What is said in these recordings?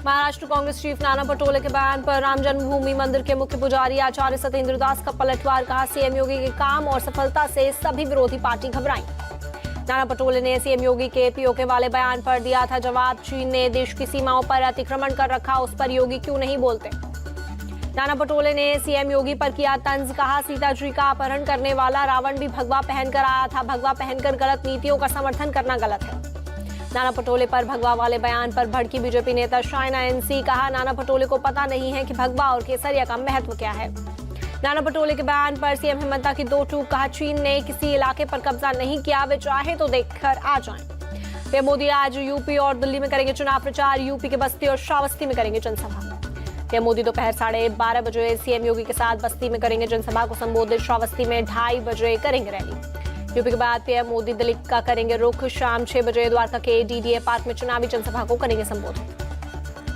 Maharashtra Congress chief Nana Patole के बयान पर राम जन्मभूमि मंदिर के मुख्य पुजारी आचार्य सत्येंद्र दास का पलटवार। कहा, सीएम योगी के काम और सफलता से सभी विरोधी पार्टी घबराई। नाना पटोले ने सीएम योगी के पीओके वाले बयान पर दिया था जवाब। चीन ने देश की सीमाओं पर अतिक्रमण कर रखा, उस पर योगी क्यों नहीं बोलते। नाना पटोले ने सीएम योगी पर किया तंज। कहा, सीता जी का अपहरण करने वाला रावण भी भगवा पहनकर आया था, भगवा पहनकर गलत नीतियों का समर्थन करना गलत है। नाना पटोले पर भगवा वाले बयान पर भड़की बीजेपी नेता शाइना एनसी। कहा, नाना पटोले को पता नहीं है कि भगवा और केसरिया का महत्व क्या है। नाना पटोले के बयान पर सीएम हेमंता की दो टूक। कहा, चीन ने किसी इलाके पर कब्जा नहीं किया, वे चाहे तो देखकर आ जाएं। पीएम मोदी आज यूपी और दिल्ली में करेंगे चुनाव प्रचार। यूपी के बस्ती और श्रावस्ती में करेंगे जनसभा। पीएम मोदी दोपहर 12:30 बजे सीएम योगी के साथ बस्ती में करेंगे जनसभा को संबोधित। श्रावस्ती में 2:30 बजे करेंगे रैली। यूपी के बाद पीएम मोदी दिल्ली का करेंगे रुख। शाम 6 बजे द्वारका के डीडीए पार्क में चुनावी जनसभा को करेंगे संबोधित।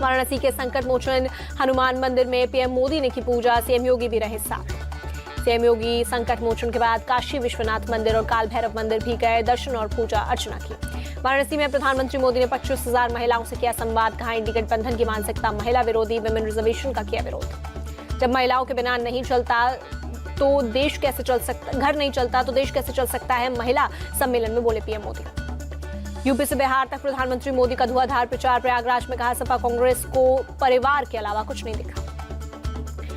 वाराणसी के संकट मोचन हनुमान मंदिर में पीएम मोदी ने की पूजा, सीएम योगी भी रहे साथ। सीएम योगी संकट मोचन के बाद काशी विश्वनाथ मंदिर और काल भैरव मंदिर भी गए, दर्शन और पूजा अर्चना की। वाराणसी में प्रधानमंत्री मोदी ने 25,000 महिलाओं से किया संवाद। कहा, इंडी गठबंधन की मानसिकता महिला विरोधी, विमेन रिजर्वेशन का किया विरोध। जब महिलाओं के बिना नहीं चलता तो देश कैसे चल सकता, घर नहीं चलता तो देश कैसे चल सकता है, महिला सम्मेलन में बोले पीएम मोदी। यूपी से बिहार तक प्रधानमंत्री मोदी का धुआंधार प्रचार। प्रयागराज में कहा, सपा कांग्रेस को परिवार के अलावा कुछ नहीं दिखा।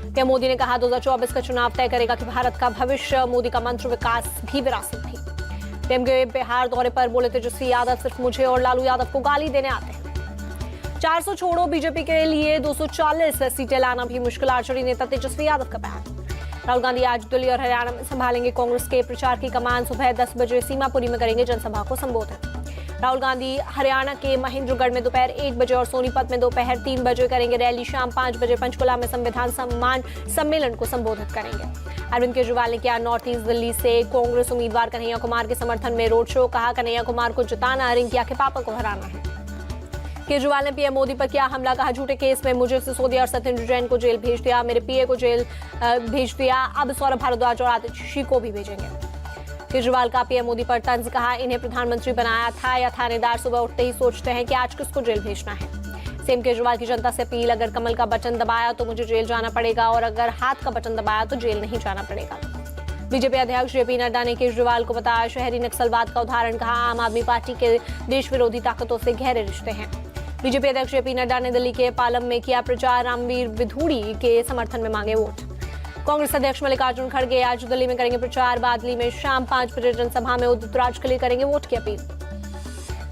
पीएम मोदी ने कहा, 2024 का चुनाव तय करेगा कि भारत का भविष्य। मोदी का मंत्र विकास भी विरासत थी। पीएम के बिहार दौरे पर बोले तेजस्वी यादव सिर्फ मुझे और लालू यादव को गाली देने आते हैं। 400 छोड़ो, बीजेपी के लिए 240 सीटें लाना भी मुश्किल। आरजेडी नेता तेजस्वी यादव का बयान। राहुल गांधी आज दिल्ली और हरियाणा में संभालेंगे कांग्रेस के प्रचार की कमान। सुबह 10 बजे सीमापुरी में करेंगे जनसभा को संबोधित। राहुल गांधी हरियाणा के महेंद्रगढ़ में दोपहर 1 बजे और सोनीपत में दोपहर 3 बजे करेंगे रैली। शाम 5 बजे पंचकुला में संविधान सम्मान सम्मेलन को संबोधित करेंगे। अरविंद केजरीवाल ने किया नॉर्थ ईस्ट दिल्ली से कांग्रेस उम्मीदवार कन्हैया कुमार के समर्थन में रोड शो। कहा, कन्हैया कुमार को जिताना रिंकिया के पापा को हराना है। केजरीवाल ने पीएम मोदी पर किया हमला। कहा, झूठे केस में मुझे सिसोदिया और सत्येंद्र जैन को जेल भेज दिया, मेरे पीए को जेल भेज दिया, अब सौरभ भारद्वाज और आतिशी को भी भेजेंगे। केजरीवाल का पीएम मोदी पर तंज। कहा, इन्हें प्रधानमंत्री बनाया था या थानेदार सुबह उठते ही सोचते हैं कि आज किसको जेल भेजना है। सीएम केजरीवाल की जनता से अपील, अगर कमल का बटन दबाया तो मुझे जेल जाना पड़ेगा और अगर हाथ का बटन दबाया तो जेल नहीं जाना पड़ेगा। बीजेपी अध्यक्ष जेपी नड्डा ने केजरीवाल को बताया शहरी नक्सलवाद का उदाहरण। कहा, आम आदमी पार्टी के देश विरोधी ताकतों से गहरे रिश्ते हैं। बीजेपी अध्यक्ष जेपी नड्डा ने दिल्ली के पालम में किया प्रचार। रामवीर विधूड़ी के समर्थन में मांगे वोट। कांग्रेस अध्यक्ष मल्लिकार्जुन खड़गे आज दिल्ली में करेंगे प्रचार। बादली में शाम 5 बजे जनसभा में उदित राज के लिए करेंगे वोट की अपील।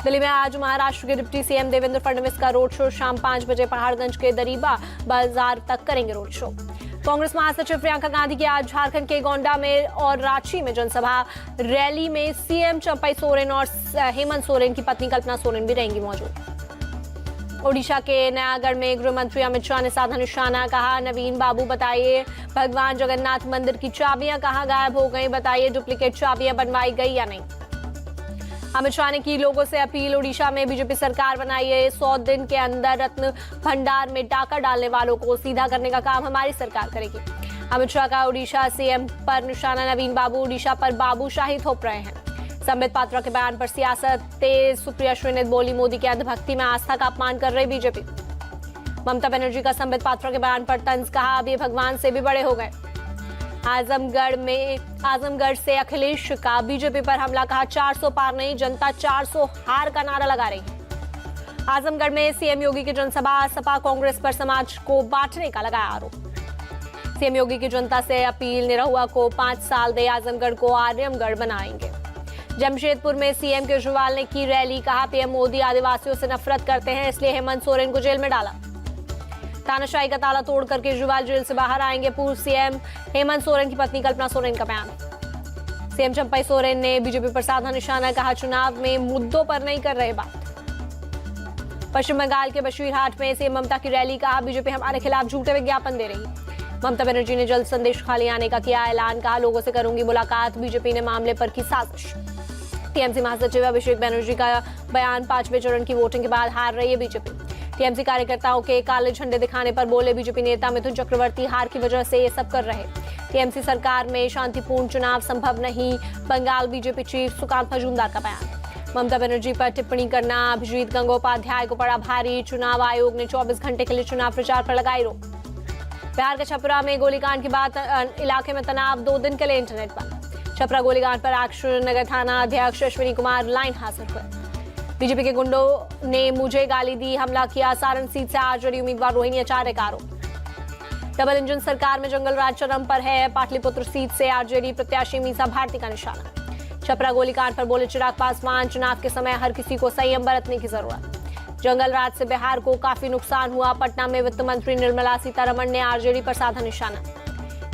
दिल्ली में आज महाराष्ट्र के डिप्टी सीएम देवेंद्र फडणवीस का रोड शो। शाम 5 बजे पहाड़गंज के दरीबा बाजार तक करेंगे रोड शो। कांग्रेस महासचिव प्रियंका गांधी की आज झारखंड के गोंडा में और रांची में जनसभा। रैली में सीएम चंपई सोरेन और हेमंत सोरेन की पत्नी कल्पना सोरेन भी रहेंगी मौजूद। ओडिशा के नयागढ़ में गृह मंत्री अमित शाह ने साधा निशाना। कहा, नवीन बाबू बताइए भगवान जगन्नाथ मंदिर की चाबियां कहां गायब हो गई, बताइए डुप्लीकेट चाबियां बनवाई गई या नहीं। अमित शाह ने की लोगों से अपील, ओडिशा में बीजेपी सरकार बनाइए, 100 दिन के अंदर रत्न भंडार में डाका डालने वालों को सीधा करने का काम हमारी सरकार करेगी। अमित शाह का ओडिशा सीएम पर निशाना। नवीन बाबू ओडिशा पर बाबूशाही थोप रहे हैं। संबित पात्रा के बयान पर सियासत तेज। सुप्रिया श्रीनित बोली, मोदी के अंधभक्ति में आस्था का अपमान कर रही बीजेपी। ममता बनर्जी का संबित पात्रा के बयान पर तंज। कहा, अब ये भगवान से भी बड़े हो गए। आजमगढ़ से अखिलेश का बीजेपी पर हमला। कहा, 400 पार नहीं, जनता 400 हार का नारा लगा रही है। आजमगढ़ में सीएम योगी की जनसभा। सपा कांग्रेस पर समाज को बांटने का लगाया आरोप। सीएम योगी की जनता से अपील, निरहुआ को 5 साल दे, आजमगढ़ को आर्यमगढ़ बनाएंगे। जमशेदपुर में सीएम केजरीवाल ने की रैली। कहा, पीएम मोदी आदिवासियों से नफरत करते हैं, इसलिए हेमंत सोरेन को जेल में डाला। तानाशाही का ताला तोड़कर केजरीवाल जेल से बाहर आएंगे। पूर्व सीएम हेमंत सोरेन की पत्नी कल्पना सोरेन का बयान। सीएम चंपई सोरेन ने बीजेपी पर साधा निशाना। कहा, चुनाव में मुद्दों पर नहीं कर रहे बात। पश्चिम बंगाल के बशीरहाट में सीएम ममता की रैली। कहा, बीजेपी हमारे खिलाफ झूठे विज्ञापन दे रही। ममता बनर्जी ने जल्द संदेश खाली आने का किया ऐलान। कहा, लोगों से करूंगी मुलाकात, बीजेपी ने मामले पर की साजिश। टीएमसी महासचिव अभिषेक बनर्जी का बयान, 5वें चरण की वोटिंग के बाद हार रही है बीजेपी। टीएमसी कार्यकर्ताओं के काले झंडे दिखाने पर बोले बीजेपी नेता मिथुन चक्रवर्ती, हार की वजह से ये सब कर रहे। टीएमसी सरकार में शांतिपूर्ण चुनाव संभव नहीं। बंगाल बीजेपी चीफ सुकांत मजूमदार का बयान। ममता बनर्जी पर टिप्पणी करना अभिजीत गंगोपाध्याय को पड़ा भारी। चुनाव आयोग ने 24 घंटे के लिए चुनाव प्रचार पर लगाई रोक। बिहार के छपरा में गोलीकांड के बाद इलाके में तनाव, 2 दिन के लिए इंटरनेट बंद। छपरा गोलीकांड पर एक्शन नगर थाना अध्यक्ष अश्विनी कुमार लाइन हाजिर हुए। बीजेपी के गुंडों ने मुझे गाली दी, हमला किया। सारण सीट से आरजेडी उम्मीदवार रोहिणी आचार्य का आरोप। डबल इंजन सरकार में जंगल राज चरम पर है। पाटलिपुत्र सीट से आरजेडी प्रत्याशी मीसा भारती का निशाना। छपरा गोलीकांड पर बोले चिराग पासवान, चुनाव के समय हर किसी को संयम बरतने की जरूरत। जंगल राज से बिहार को काफी नुकसान हुआ। पटना में वित्त मंत्री निर्मला सीतारमण ने आरजेडी पर साधा निशाना।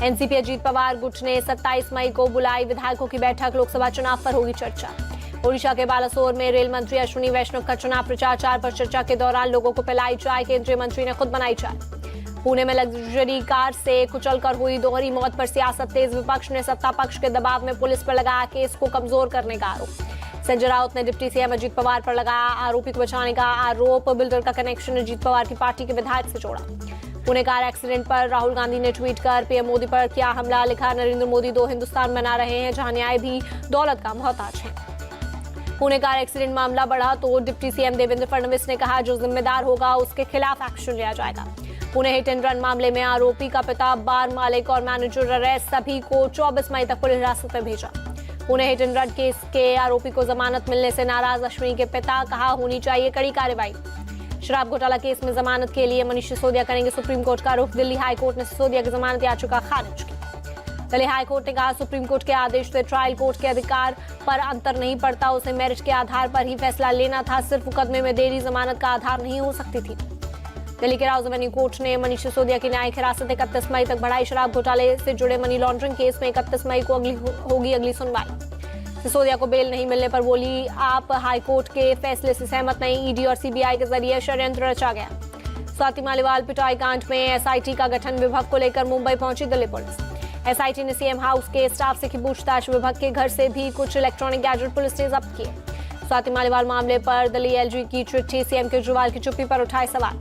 एनसीपी अजीत पवार गुट ने 27 मई को बुलाई विधायकों की बैठक। लोकसभा चुनाव पर होगी चर्चा। ओडिशा के बालासोर में रेल मंत्री अश्विनी वैष्णव का चुनाव प्रचार पर चर्चा के दौरान लोगों को पिलाई चाय। केंद्रीय मंत्री ने खुद बनाई चाय। पुणे में लग्जरी कार से कुचलकर हुई दोहरी मौत पर सियासत तेज। विपक्ष ने सत्ता पक्ष के दबाव में पुलिस पर लगाया केस को कमजोर करने का आरोप। संजय राउत ने डिप्टी सीएम अजीत पवार पर लगाया आरोपी को बचाने का आरोप। बिल्डर का कनेक्शन अजीत पवार की पार्टी के विधायक से जोड़ा। पुणे कार एक्सीडेंट पर राहुल गांधी ने ट्वीट कर पीएम मोदी पर किया हमला। लिखा, नरेंद्र मोदी 2 हिंदुस्तान बना रहे हैं जहां न्याय भी दौलत का मोहताज है। पुणे कार एक्सीडेंट मामला बढ़ा तो डिप्टी सीएम देवेंद्र फडणवीस ने कहा जो जिम्मेदार होगा उसके खिलाफ एक्शन लिया जाएगा। पुणे हिट एंड रन मामले में आरोपी का पिता, बार मालिक और मैनेजर अरेस्ट। सभी को 24 मई तक पुलिस हिरासत में भेजा। Pune hit and run case के आरोपी को जमानत मिलने से नाराज अश्विनी के पिता, कहा होनी चाहिए कड़ी कार्रवाई। शराब घोटाला केस में जमानत के लिए मनीष सिसोदिया करेंगे सुप्रीम कोर्ट का रुख। दिल्ली हाईकोर्ट ने सिसोदिया की जमानत याचिका खारिज की। दिल्ली हाईकोर्ट ने कहा सुप्रीम कोर्ट के आदेश से ट्रायल कोर्ट के अधिकार पर अंतर नहीं पड़ता। उसे मेरिट के आधार पर ही फैसला लेना था। सिर्फ मुकदमे में देरी जमानत का आधार नहीं हो सकती थी। दिल्ली के राउज एवेन्यू कोर्ट ने मनीष सिसोदिया की न्यायिक हिरासत 31 मई तक बढ़ाई। शराब घोटाले से जुड़े मनी लॉन्ड्रिंग केस में 31 मई को होगी अगली सुनवाई। सिसोदिया को बेल नहीं मिलने पर बोली, आप हाईकोर्ट के फैसले से सहमत नहीं। ईडी और सीबीआई के जरिए षड्यंत्र रचा गया। स्वाति मालीवाल पिटाई कांड में एसआईटी का गठन, विभाग को लेकर मुंबई पहुंची दिल्ली पुलिस। एसआईटी ने सीएम हाउस के स्टाफ से की पूछताछ। विभाग के घर से भी कुछ इलेक्ट्रॉनिक गैजेट पुलिस ने जब्त किए। स्वाति मालीवाल मामले पर दिल्ली एलजी की चिट्ठी, सीएम केजरीवाल की चुप्पी पर उठाए सवाल।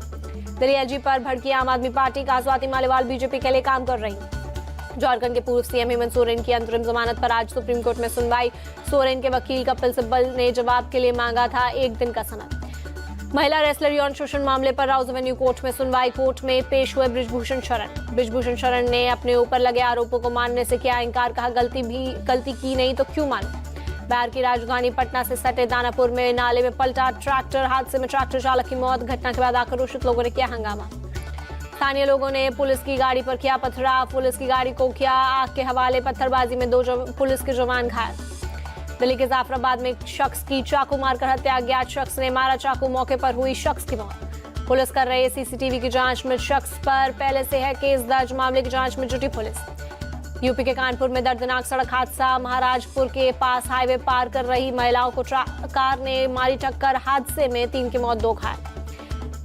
दिल्ली एलजी पर भड़की आम आदमी पार्टी का, स्वाति मालीवाल बीजेपी के लिए काम कर रही। झारखंड के पूर्व सीएम हेमंत सोरेन की अंतरिम जमानत पर आज सुप्रीम कोर्ट में सुनवाई। सोरेन के वकील कपिल सिब्बल ने जवाब के लिए मांगा था 1 दिन का समय। महिला रेसलर यौन शोषण मामले पर राउज एवेन्यू कोर्ट में सुनवाई। कोर्ट में पेश हुए बृजभूषण शरण। बृजभूषण शरण ने अपने ऊपर लगे आरोपों को मानने से किया इनकार। कहा गलती की नहीं तो क्यों मानो। बिहार की राजधानी पटना से सटे दानापुर में नाले में पलटा ट्रैक्टर। हादसे में ट्रैक्टर चालक की मौत। घटना के बाद आक्रोशित लोगों ने किया हंगामा। स्थानीय लोगों ने पुलिस की गाड़ी पर किया पथराव। पुलिस की गाड़ी को किया आग के हवाले। पत्थरबाजी में 2 पुलिस के जवान घायल। दिल्ली के जाफराबाद में एक शख्स की चाकू मारकर हत्या। अज्ञात शख्स ने मारा चाकू, मौके पर हुई शख्स की मौत। पुलिस कर रही है सीसीटीवी की जांच। में शख्स पर पहले से है केस दर्ज। मामले की जांच में जुटी पुलिस। यूपी के कानपुर में दर्दनाक सड़क हादसा। महाराजपुर के पास हाईवे पार कर रही महिलाओं को कार ने मारी टक्कर। हादसे में 3 की मौत, 2 घायल।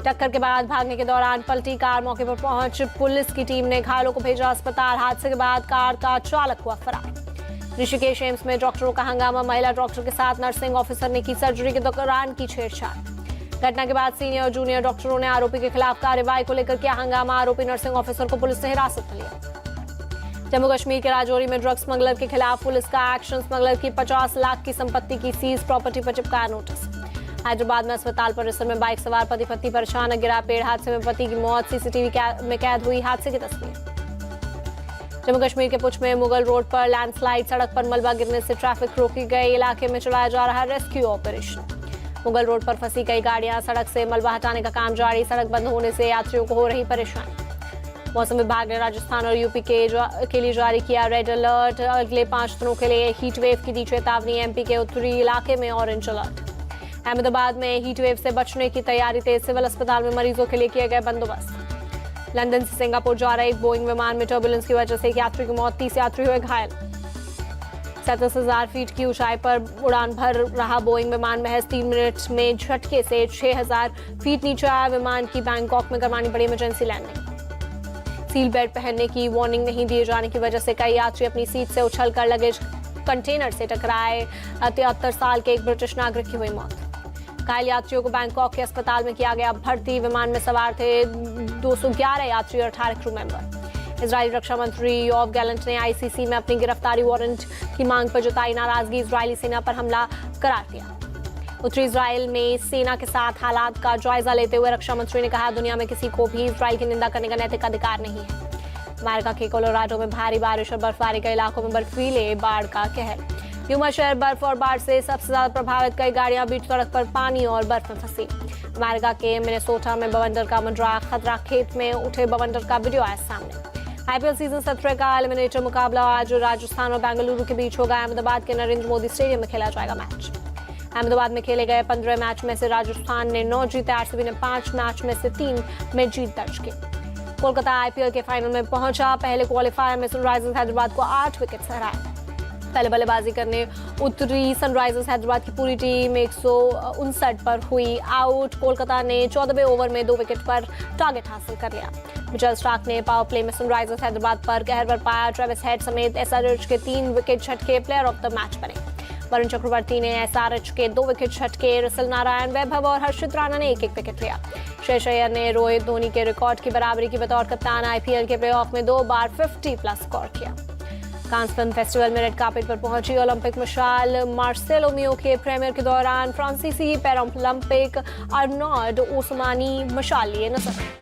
टक्कर के बाद भागने के दौरान पलटी कार। मौके पर पहुंच पुलिस की टीम ने घायलों को भेजा अस्पताल। हादसे के बाद कार का चालक हुआ फरार। ऋषिकेश एम्स में डॉक्टरों का हंगामा। महिला डॉक्टर के साथ नर्सिंग ऑफिसर ने की सर्जरी के दौरान की छेड़छाड़। घटना के बाद सीनियर और जूनियर डॉक्टरों ने आरोपी के खिलाफ कार्रवाई को लेकर किया हंगामा। आरोपी नर्सिंग ऑफिसर को पुलिस ने हिरासत में लिया। जम्मू कश्मीर के राजौरी में ड्रग स्मगलर के खिलाफ पुलिस का एक्शन। स्मगलर की 50 लाख की संपत्ति की सीज। प्रॉपर्टी पर चिपकाया नोटिस। हैदराबाद में अस्पताल परिसर में बाइक सवार पति पत्नी पर अचानक गिरा पेड़। हादसे में पति की मौत। सीसीटीवी में कैद हुई हादसे की तस्वीर। जम्मू कश्मीर के पुंछ में मुगल रोड पर लैंडस्लाइड। सड़क पर मलबा गिरने से ट्रैफिक रोकी गई। इलाके में चलाया जा रहा रेस्क्यू ऑपरेशन। मुगल रोड पर फंसी कई गाड़ियां। सड़क से मलबा हटाने का काम जारी। सड़क बंद होने से यात्रियों को हो रही परेशानी। मौसम विभाग ने राजस्थान और यूपी के लिए जारी किया रेड अलर्ट। अगले 5 दिनों के लिए हीट वेव की दी चेतावनी। एमपी के उत्तरी इलाके में ऑरेंज अलर्ट। अहमदाबाद में हीट वेव से बचने की तैयारी तेज। सिविल अस्पताल में मरीजों के लिए किए गए बंदोबस्त। लंदन से सिंगापुर जा रहे एक बोइंग विमान में टर्बुलेंस की वजह से एक यात्री की मौत। 30 यात्री हुए घायल। 37,000 फीट की ऊंचाई पर उड़ान भर रहा बोइंग विमान महज 3 मिनट में झटके से 6,000 फीट नीचे आया। विमान की बैंकॉक में करवानी पड़ी इमरजेंसी लैंडिंग। सील बेल्ट पहनने की वार्निंग नहीं दिए जाने की वजह से कई यात्री अपनी सीट से उछलकर लगेज कंटेनर से टकराए। 73 साल के एक ब्रिटिश नागरिक की हुई मौत। घायल यात्रियों को बैंकॉक के अस्पताल में किया गया भर्ती। विमान में सवार थे 211 यात्री और 18 क्रू मेंबर। इजरायली रक्षा मंत्री योव गैलेंट ने आईसीसी में अपनी गिरफ्तारी वारंट की मांग पर जताई नाराजगी। इजरायली सेना पर हमला करार दिया। उत्तरी इजराइल में सेना के साथ हालात का जायजा लेते हुए रक्षा मंत्री ने कहा, दुनिया में किसी को भी इजराइल की निंदा करने का नैतिक अधिकार नहीं है। अमेरिका के कोलोराडो में भारी बारिश और बर्फबारी के इलाकों में बर्फीले बाढ़ का कहर। यूमा शहर बर्फ और बाढ़ से सबसे ज्यादा प्रभावित, कई गाड़ियां बीच सड़क पर पानी और बर्फ में फंसी। अमेरिका के मिनेसोटा में बवंडर का मंडरा खतरा, खेत में उठे बवंडर का वीडियो आया सामने। आईपीएल सीजन 17 का एलिमिनेटर मुकाबला आज राजस्थान और बेंगलुरु के बीच होगा। अहमदाबाद के नरेंद्र मोदी स्टेडियम में खेला जाएगा मैच। अहमदाबाद में खेले गए 15 मैच में से राजस्थान ने 9 जीते, आरसीबी ने 5 मैच में से 3 में जीत दर्ज की। कोलकाता आईपीएल के फाइनल में पहुंचा। पहले क्वालिफायर में सनराइजर्स हैदराबाद को 8 विकेट हराए। पहले बल्लेबाजी करने उतरी सनराइजर्स हैदराबाद की पूरी टीम 159 पर हुई आउट। कोलकाता ने 14वें ओवर में 2 विकेट पर टारगेट हासिल कर लिया। मिचेल स्टार्क ने पावर प्ले में सनराइजर्स हैदराबाद पर कहर बरपाया। ट्रेविस हेड समेत एसआरएच के 3 विकेट झटके, प्लेयर ऑफ द मैच बने। वरुण चक्रवर्ती ने एसआरएच के 2 विकेट झटके। रसल नारायण, वैभव और हर्षित राणा ने 1-1 विकेट लिया। श्रेयस अय्यर ने रोहित धोनी के रिकॉर्ड की बराबरी की। बतौर कप्तान आईपीएल के प्लेऑफ में 2 बार 50+ स्कोर किया। कांस फिल्म फेस्टिवल में रेड कार्पेट पर पहुंची ओलंपिक मशाल। मार्सेलो मियो के प्रीमियर के दौरान फ्रांसीसी पैरालंपिक अर्नोल्ड ओस्मानी मशाल लिए नजर।